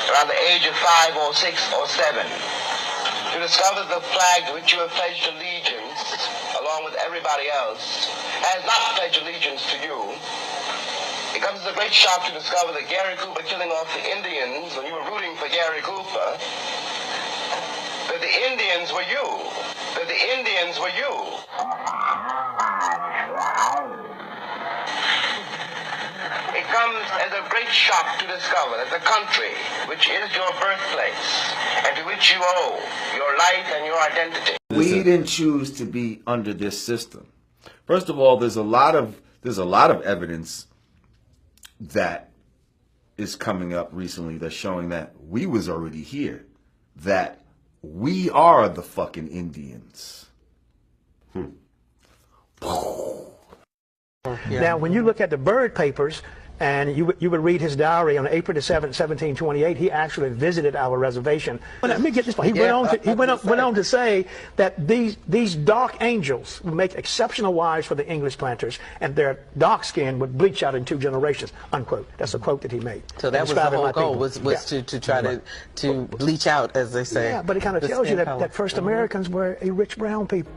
around the age of 5 or 6 or 7, to discover the flag to which you have pledged allegiance, along with everybody else, has not pledged allegiance to you. It comes as a great shock to discover that Gary Cooper killing off the Indians when you were rooting for Gary Cooper, that the Indians were you. That the Indians were you. It comes as a great shock to discover that the country, which is your birthplace, and to which you owe your life and your identity. We didn't choose to be under this system. First of all, there's a lot of evidence that is coming up recently that's showing that we was already here, that we are the fucking Indians. Now, when you look at the Byrd papers, and you would read his diary on April the 7th, 1728, he actually visited our reservation. Let me get this point. He went on to say that these dark angels would make exceptional wives for the English planters, and their dark skin would bleach out in 2 generations, unquote. That's a quote that he made. So that was the whole goal, was to try to bleach out, as they say. Yeah, but it kind of tells you that first Americans were a rich brown people.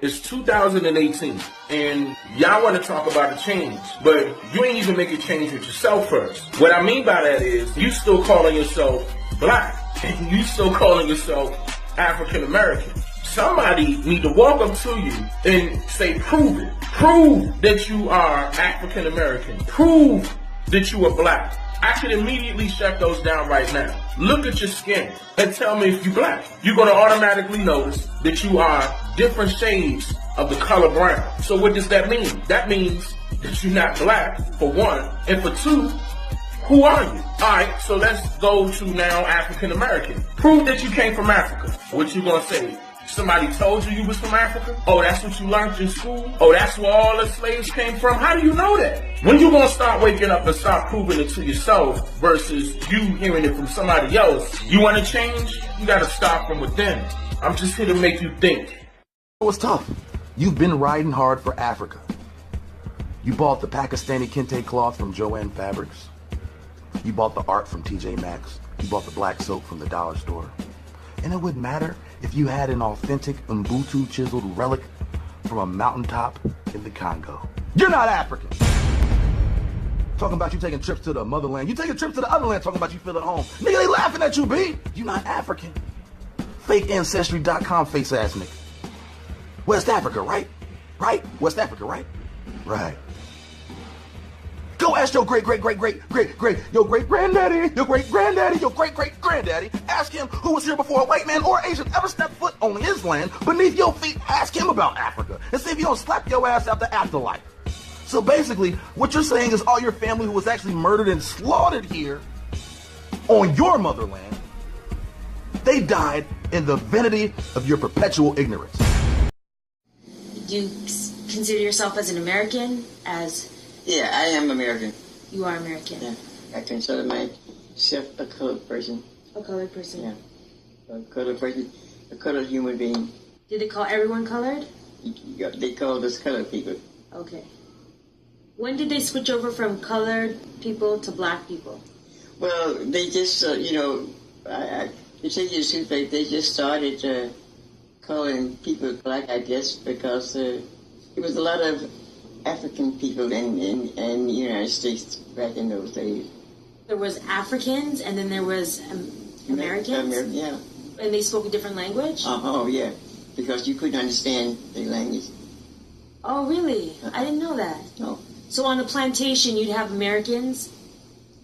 It's 2018, and y'all want to talk about a change, but you ain't even make a change with yourself first. What I mean by that is, you still calling yourself black, and you still calling yourself African American. Somebody need to walk up to you and say, prove it. Prove that you are African American. Prove that you are black. I can immediately shut those down right now. Look at your skin and tell me if you're black. You're going to automatically notice that you are different shades of the color brown. So what does that mean? That means that you're not black, for one, and for two, who are you? Alright, so let's go to now African American. Prove that you came from Africa. What you gonna say? Somebody told you was from Africa? Oh, that's what you learned in school? Oh, that's where all the slaves came from? How do you know that? When you gonna start waking up and start proving it to yourself versus you hearing it from somebody else? You wanna change? You gotta start from within. I'm just here to make you think. It was tough. You've been riding hard for Africa. You bought the Pakistani kente cloth from Joanne Fabrics. You bought the art from TJ Maxx. You bought the black soap from the dollar store. And it wouldn't matter if you had an authentic Ubuntu chiseled relic from a mountaintop in the Congo. You're not African. Talking about you taking trips to the motherland. You taking trips to the other land talking about you feel at home. Nigga, they laughing at you, B. You not African. Fake Ancestry.com face ass nigga. West Africa, right? Right? West Africa, right? Right. Go ask your great granddaddy, your great granddaddy. Ask him who was here before a white man or Asian ever stepped foot on his land beneath your feet. Ask him about Africa and see if you don't slap your ass out the afterlife. So basically, what you're saying is all your family who was actually murdered and slaughtered here on your motherland, they died in the vanity of your perpetual ignorance. Do you consider yourself as an American? Yeah, I am American. You are American? Yeah. I consider myself a colored person. A colored person? Yeah. A colored person, a colored human being. Did they call everyone colored? They called us colored people. Okay. When did they switch over from colored people to black people? Well, they just, to tell you the truth, they just started calling people black, I guess, because there was a lot of African people in the United States back in those days. There was Africans, and then there was Americans? Yeah. And they spoke a different language? Oh, yeah, because you couldn't understand their language. Oh, really? I didn't know that. No. So on the plantation, you'd have Americans,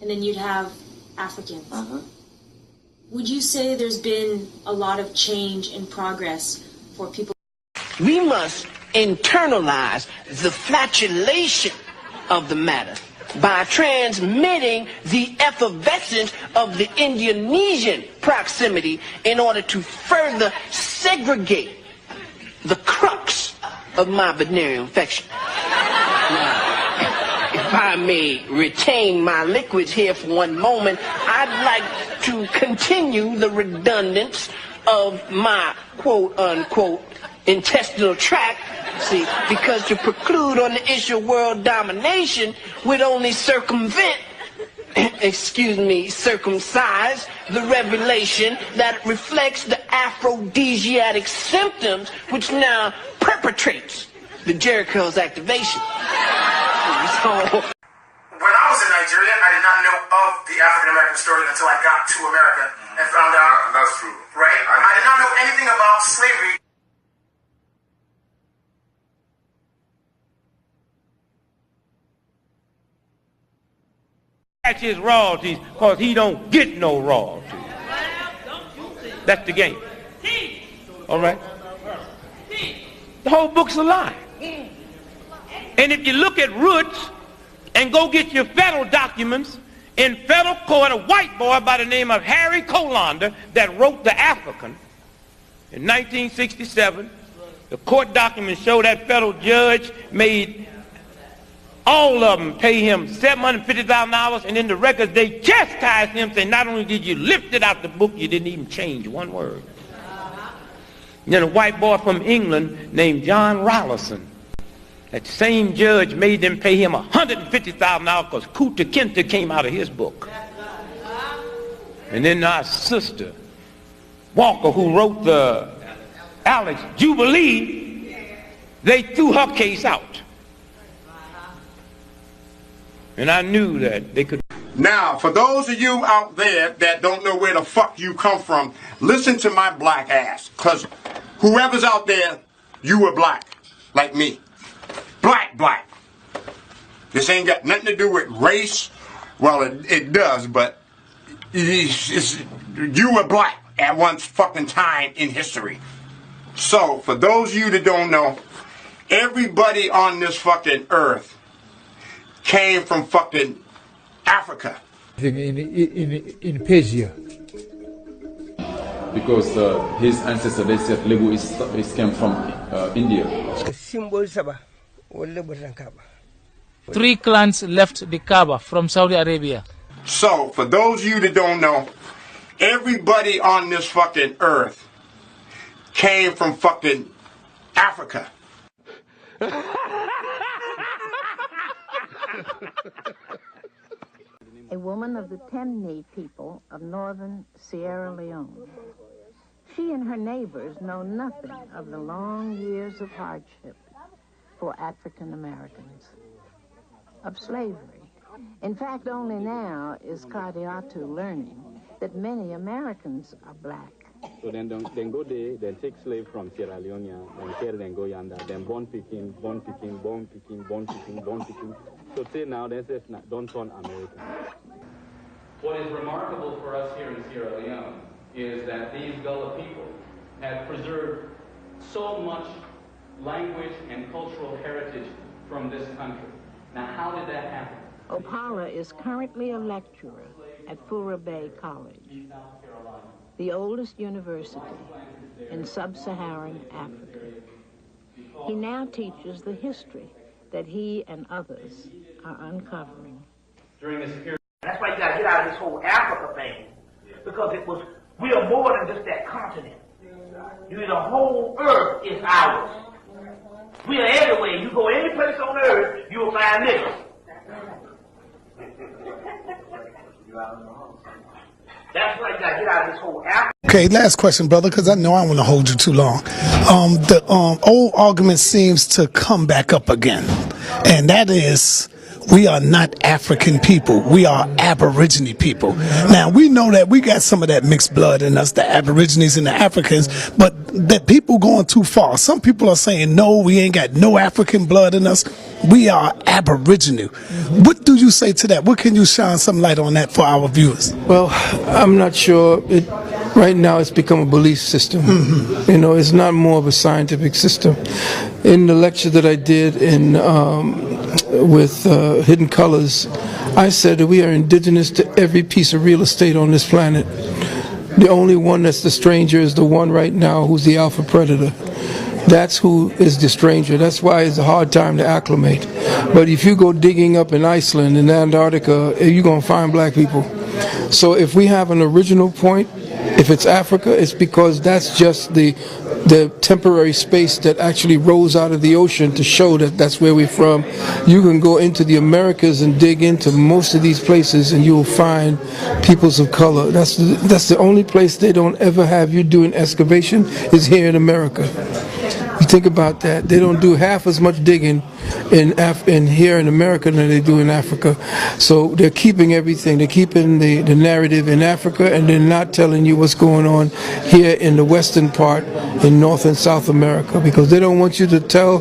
and then you'd have Africans. Uh-huh. Would you say there's been a lot of change and progress for people? We must internalize the flatulation of the matter. by transmitting the effervescence of the Indonesian proximity in order to further segregate the crux of my venereal infection. Now, if I may retain my liquids here for one moment, I'd like to continue the redundance of my quote-unquote intestinal tract, see, because to preclude on the issue of world domination would only circumvent, circumcise the revelation that reflects the aphrodisiac symptoms which now perpetrates the Jericho's activation. So, when I was in Nigeria, I did not know of the African American story until I got to America and found out. That's true. Right? I did not know anything about slavery. That's his royalties, because he don't get no royalties. That's the game. All right? The whole book's a lie. And if you look at Roots and go get your federal documents, in federal court, a white boy by the name of Harry Colander that wrote The African in 1967, the court documents show that federal judge made all of them pay him $750,000, and in the records they chastised him, saying not only did you lift it out the book, you didn't even change one word. And then a white boy from England named John Rollison, that same judge made them pay him $150,000 because Kunta Kinte came out of his book. And then our sister Walker, who wrote the Alex Jubilee, they threw her case out. And I knew that they could. Now, for those of you out there that don't know where the fuck you come from, listen to my black ass. Because whoever's out there, you were black, like me. Black. This ain't got nothing to do with race. Well, it does, but you were black at one fucking time in history. So, for those of you that don't know, everybody on this fucking earth came from fucking Africa. In Persia. Because his ancestor, they said Lebu is came from India. 3 clans left the Kaaba from Saudi Arabia. So, for those of you that don't know, everybody on this fucking earth came from fucking Africa. A woman of the Temne people of northern Sierra Leone. She and her neighbors know nothing of the long years of hardship for African Americans, of slavery. In fact, only now is Kardiatu learning that many Americans are black. So then go there, then take slave from Sierra Leone, then carry them go yonder, then born picking. So say now, then says, don't turn American. What is remarkable for us here in Sierra Leone is that these Gullah people have preserved so much language and cultural heritage from this country. Now, how did that happen? Opala is currently a lecturer at Fura Bay College, the oldest university in sub-Saharan Africa. He now teaches the history that he and others are uncovering. During this period. That's why you got to get out of this whole Africa thing, because we are more than just that continent. The whole earth is ours. We are everywhere. You go any place on earth, you will find niggas. That's why you got to get out of this whole Africa. Okay, last question, brother, because I know I don't want to hold you too long. The old argument seems to come back up again, and that is, we are not African people. We are Aborigine people. Now, we know that we got some of that mixed blood in us, the Aborigines and the Africans, but that people going too far. Some people are saying, no, we ain't got no African blood in us. We are Aboriginal. What do you say to that? What can you shine some light on that for our viewers? Well, I'm not sure. Right now it's become a belief system. You know, it's not more of a scientific system. In the lecture that I did in Hidden Colors, I said that we are indigenous to every piece of real estate on this planet. The only one that's the stranger is the one right now who's the alpha predator. That's who is the stranger. That's why it's a hard time to acclimate. But if you go digging up in Iceland, in Antarctica, you're going to find black people. So if we have an original point, if it's Africa, it's because that's just the temporary space that actually rose out of the ocean to show that that's where we're from. You can go into the Americas and dig into most of these places and you'll find peoples of color. That's the only place they don't ever have you doing excavation is here in America. You think about that. They don't do half as much digging in here in America than they do in Africa. So they're keeping everything. They're keeping the narrative in Africa, and they're not telling you what's going on here in the western part in North and South America, because they don't want you to tell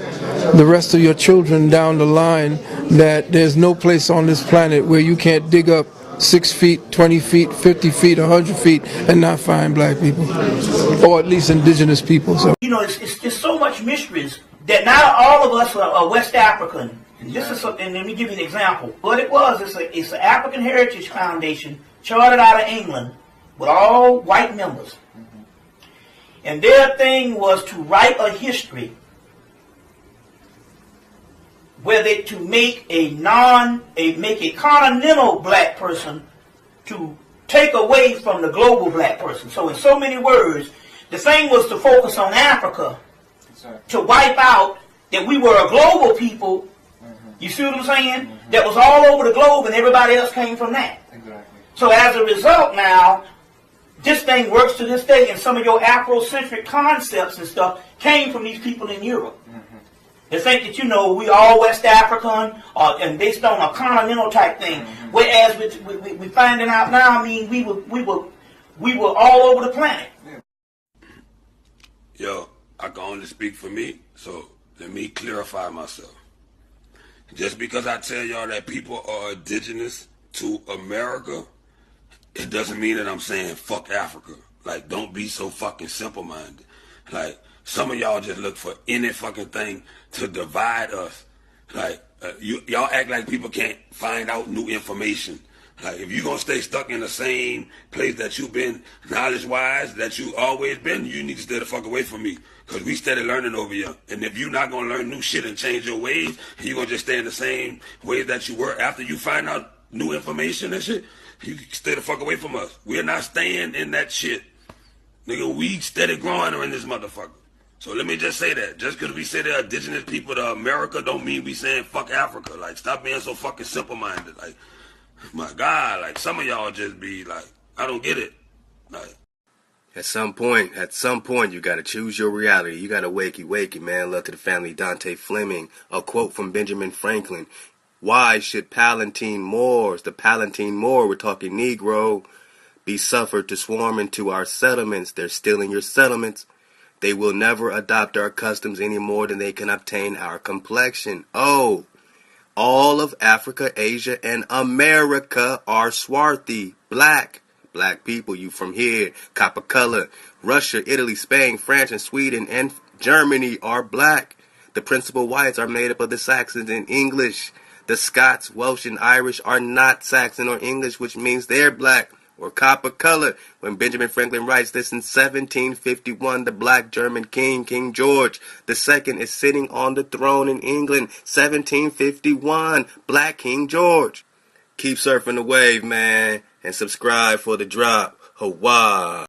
the rest of your children down the line that there's no place on this planet where you can't dig up 6 feet, 20 feet, 50 feet, 100 feet, and not find black people, or at least indigenous people. So. You know, it's just so much mysteries that not all of us are West African. And let me give you an example. What it was, it's an African Heritage Foundation chartered out of England with all white members. And their thing was to write a history to make a continental black person to take away from the global black person. So in so many words, the thing was to focus on Africa, to wipe out that we were a global people. You see what I'm saying? That was all over the globe, and everybody else came from that. So as a result now, this thing works to this day, and some of your Afrocentric concepts and stuff came from these people in Europe. They think that, you know, we all West African and based on a continental type thing. Whereas we finding out now, I mean, we were all over the planet. Yo, I can only speak for me, so let me clarify myself. Just because I tell y'all that people are indigenous to America, it doesn't mean that I'm saying fuck Africa. Like, don't be so fucking simple-minded. Like, some of y'all just look for any fucking thing to divide us. Like, y'all act like people can't find out new information. Like, if you're going to stay stuck in the same place that you've been knowledge-wise, that you always been, you need to stay the fuck away from me. Because we steady learning over here. And if you're not going to learn new shit and change your ways, and you're going to just stay in the same ways that you were after you find out new information and shit, you stay the fuck away from us. We're not staying in that shit. Nigga, we steady growing in this motherfucker. So let me just say that. Just because we say they're indigenous people to America don't mean we saying fuck Africa. Like, stop being so fucking simple-minded. Like, my God, like, some of y'all just be like, I don't get it. Like, At some point, you gotta choose your reality. You gotta wakey, man. Love to the family, Dante Fleming. A quote from Benjamin Franklin. Why should Palatine Moors, the Palatine Moor, we're talking Negro, be suffered to swarm into our settlements? They're stealing your settlements. They will never adopt our customs any more than they can obtain our complexion. Oh, all of Africa, Asia, and America are swarthy, black people. You from here, copper color. Russia, Italy, Spain, France, and Sweden, and Germany are black. The principal whites are made up of the Saxons and English. The Scots, Welsh, and Irish are not Saxon or English, which means they're black or copper color. When Benjamin Franklin writes this in 1751, the black German king, King George II, is sitting on the throne in England. 1751, Black King George. Keep surfing the wave, man, and subscribe for the drop. Hawaii.